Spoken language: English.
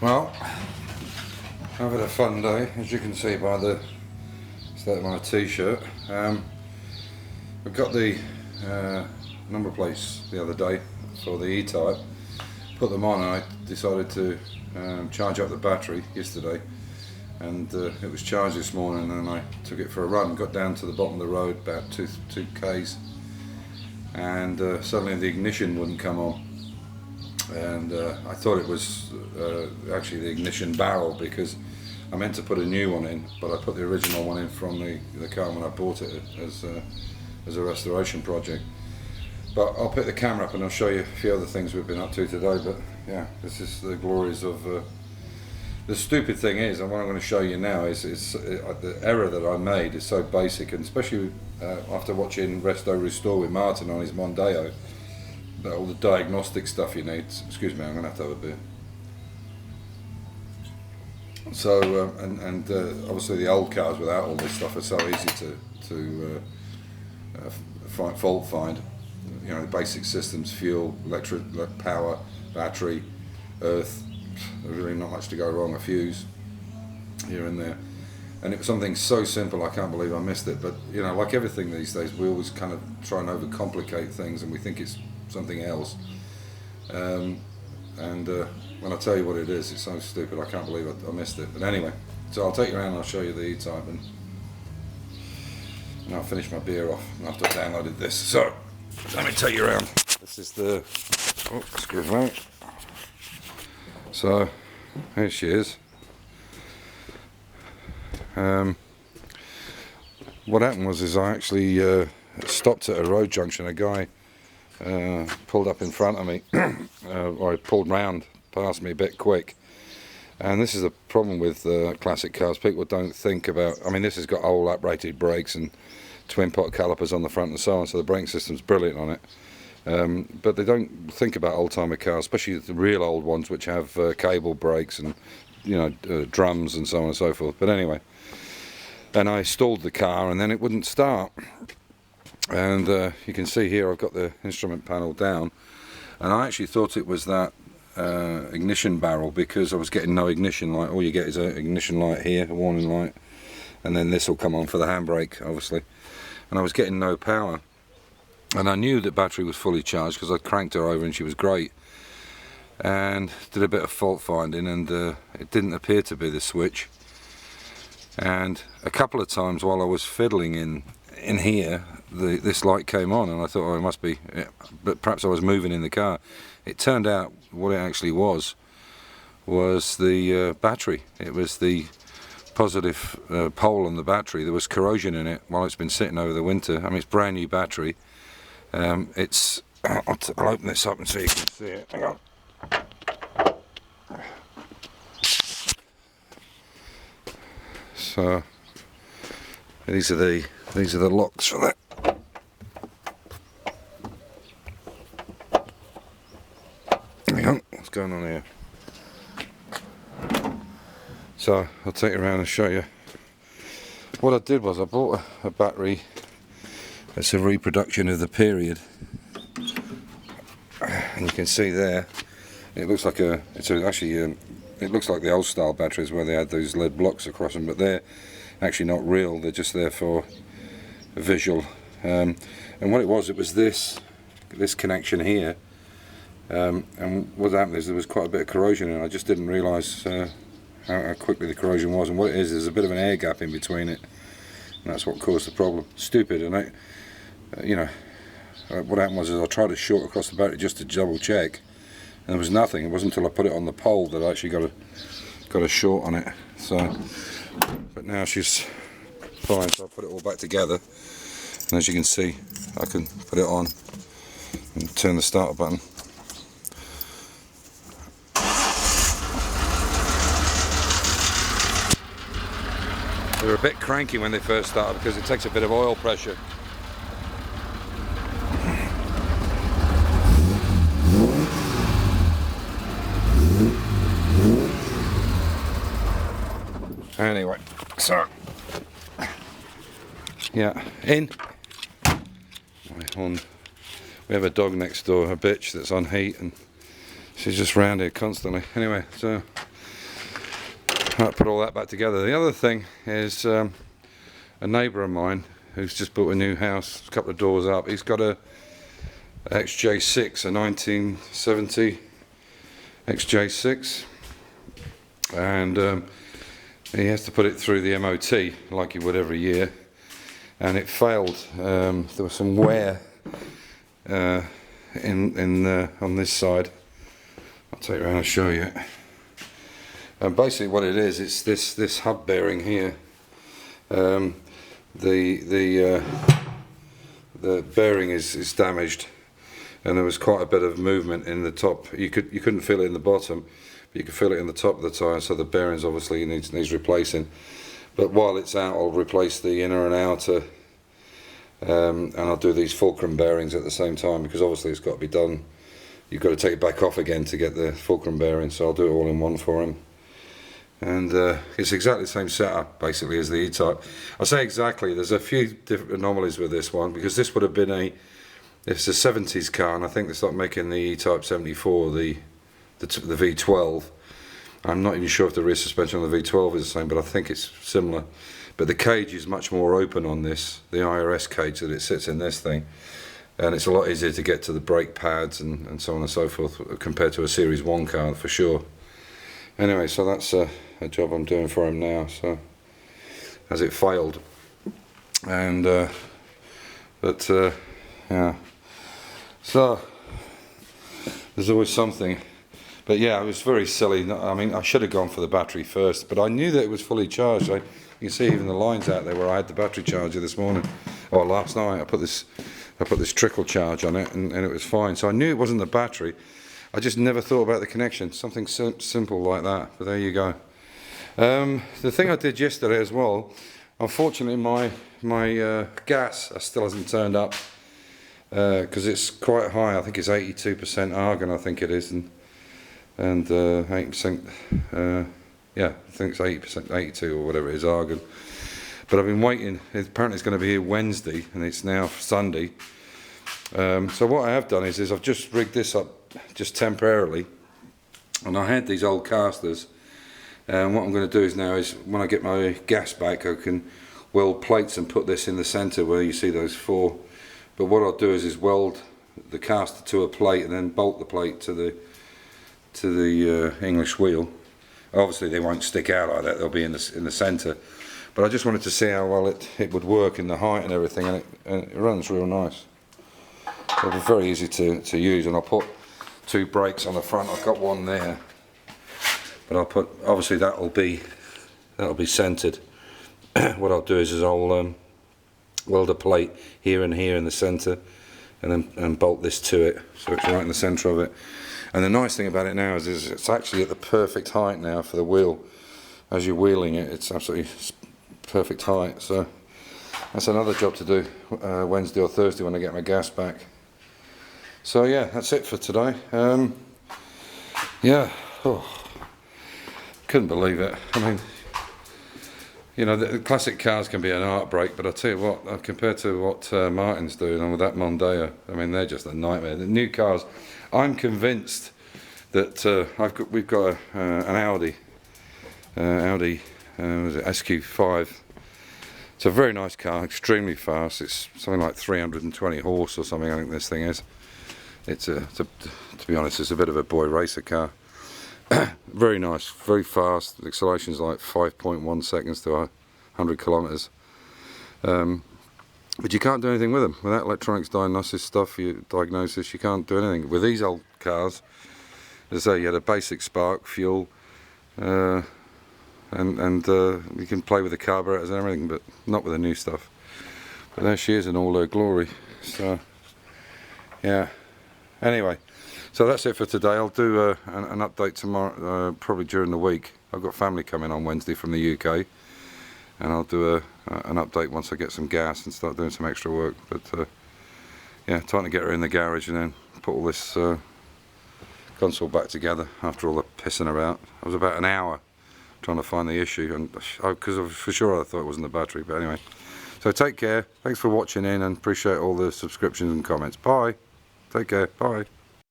Well, I've had a fun day, as you can see by the state of my t-shirt. I got the number plates the other day for the E-Type, put them on, and I decided to charge up the battery yesterday, and it was charged this morning, and I took it for a run, got down to the bottom of the road about 2 k's, and suddenly the ignition wouldn't come on. And I thought it was actually the ignition barrel, because I meant to put a new one in, but I put the original one in from the car when I bought it as a restoration project. But I'll pick the camera up and I'll show you a few other things we've been up to today. But yeah, this is the glories of the stupid thing is, and what I'm going to show you now is the error that I made is so basic, and especially after watching Resto Restore with Martin on his Mondeo, all the diagnostic stuff you need. Excuse me, I'm going to have a beer. So and obviously the old cars without all this stuff are so easy to fault find. You know, the basic systems: fuel, electric power, battery, earth. There's really not much to go wrong. A fuse here and there, and it was something so simple. I can't believe I missed it. But you know, like everything these days, we always kind of try and overcomplicate things, and we think it's something else. When I tell you what it is, it's so stupid. I can't believe I missed it. But anyway, so I'll take you around and I'll show you the E-Type, and I'll finish my beer off after I downloaded this. So let me take you around. This is the, oh, excuse me. So here she is. What happened was I actually stopped at a road junction. A guy pulled up in front of me, or he pulled round past me a bit quick. And this is the problem with classic cars. People don't think about, I mean, this has got old uprated brakes and twin pot calipers on the front and so on, so the braking system's brilliant on it. But they don't think about old-timer cars, especially the real old ones, which have cable brakes and, you know, drums and so on and so forth. But anyway, and I stalled the car and then it wouldn't start. And you can see here I've got the instrument panel down, and I actually thought it was that ignition barrel, because I was getting no ignition light. All you get is an ignition light here, a warning light, and then this will come on for the handbrake, obviously. And I was getting no power, and I knew the battery was fully charged because I cranked her over and she was great, and did a bit of fault finding, and it didn't appear to be the switch. And a couple of times while I was fiddling in here, this light came on, and I thought, oh, it must be, but perhaps I was moving in the car. It turned out what it actually was the battery. It was the positive pole on the battery. There was corrosion in it while it's been sitting over the winter. I mean, it's brand new battery. I'll open this up and so you can see it. Hang on. So these are the locks for that. Hang on, what's going on here? So I'll take you around and show you. What I did was I bought a battery. It's a reproduction of the period, and you can see there. It looks like it looks like the old style batteries where they had those lead blocks across them, but they're actually not real. They're just there for a visual. And what it was this connection here. And what happened is there was quite a bit of corrosion, and I just didn't realise how quickly the corrosion was. And what it is, there's a bit of an air gap in between it, and that's what caused the problem. Stupid, and you know, what happened was I tried to short across the battery just to double check, and there was nothing. It wasn't until I put it on the pole that I actually got a short on it. So, but now she's fine. So I put it all back together, and as you can see, I can put it on and turn the starter button. They were a bit cranky when they first started because it takes a bit of oil pressure. Anyway, so yeah, in. We have a dog next door, a bitch that's on heat, and she's just round here constantly. Anyway, so put all that back together. The other thing is a neighbour of mine who's just built a new house a couple of doors up. He's got a XJ6, a 1970 XJ6, and he has to put it through the MOT like he would every year, and it failed. There was some wear on this side. I'll take it around and show you. And basically what it is, it's this hub bearing here. The bearing is damaged, and there was quite a bit of movement in the top. You couldn't feel it in the bottom, but you could feel it in the top of the tyre. So the bearings obviously needs replacing. But while it's out, I'll replace the inner and outer, and I'll do these Fulcrum bearings at the same time, because obviously it's got to be done. You've got to take it back off again to get the Fulcrum bearing. So I'll do it all in one for him. And it's exactly the same setup basically as the E-Type. I say exactly, there's a few different anomalies with this one, because this would have been it's a 70s car, and I think they started making the E-Type 74, the V12. I'm not even sure if the rear suspension on the V12 is the same, but I think it's similar. But the cage is much more open on this, the IRS cage that it sits in this thing, and it's a lot easier to get to the brake pads and so on and so forth compared to a Series 1 car for sure. Anyway, so that's a job I'm doing for him now. So, as it failed, and yeah. So there's always something. But yeah, it was very silly. I mean, I should have gone for the battery first, but I knew that it was fully charged. You can see even the lines out there where I had the battery charger this morning, or last night. I put this trickle charge on it, and it was fine. So I knew it wasn't the battery. I just never thought about the connection, something simple like that, but there you go. The thing I did yesterday as well, unfortunately my gas still hasn't turned up, because it's quite high. I think it's 82% argon, I think it is, and 8%, yeah, I think it's 80%, 82 or whatever it is, argon. But I've been waiting. Apparently it's going to be here Wednesday, and it's now Sunday. So what I have done is I've just rigged this up just temporarily, and I had these old casters, and what I'm going to do is now is when I get my gas back, I can weld plates and put this in the centre where you see those four. But what I'll do is weld the caster to a plate and then bolt the plate to the English wheel. Obviously they won't stick out like that, they'll be in the centre. But I just wanted to see how well it would work in the height and everything, and it runs real nice. So it'll be very easy to use, and I'll put 2 brakes on the front. I've got one there, but I'll put, obviously that'll be centered. What I'll do is I'll weld a plate here and here in the center, and bolt this to it, so it's right in the center of it. And the nice thing about it now is it's actually at the perfect height now for the wheel. As you're wheeling it, it's absolutely perfect height. So that's another job to do Wednesday or Thursday when I get my gas back. So yeah, that's it for today. Yeah, couldn't believe it. I mean, you know, the classic cars can be an heartbreak, but I tell you what, compared to what Martin's doing and with that Mondeo, I mean, they're just a nightmare. The new cars, I'm convinced that we've got an Audi was it SQ5. It's a very nice car, extremely fast. It's something like 320 horse or something, I think this thing is. To be honest, it's a bit of a boy racer car. Very nice, very fast. The acceleration is like 5.1 seconds to 100 kilometers. But you can't do anything with them. Without electronics diagnosis stuff, you can't do anything. With these old cars, as I say, you had a basic spark, fuel, and you can play with the carburetors and everything, but not with the new stuff. But there she is in all her glory. So, yeah. Anyway, so that's it for today. I'll do an update tomorrow, probably during the week. I've got family coming on Wednesday from the UK, and I'll do an update once I get some gas and start doing some extra work. But yeah, time to get her in the garage and then put all this console back together after all the pissing about. I was about an hour trying to find the issue, and because for sure I thought it wasn't the battery. But anyway, so take care. Thanks for watching in, and appreciate all the subscriptions and comments. Bye. Take care. Bye.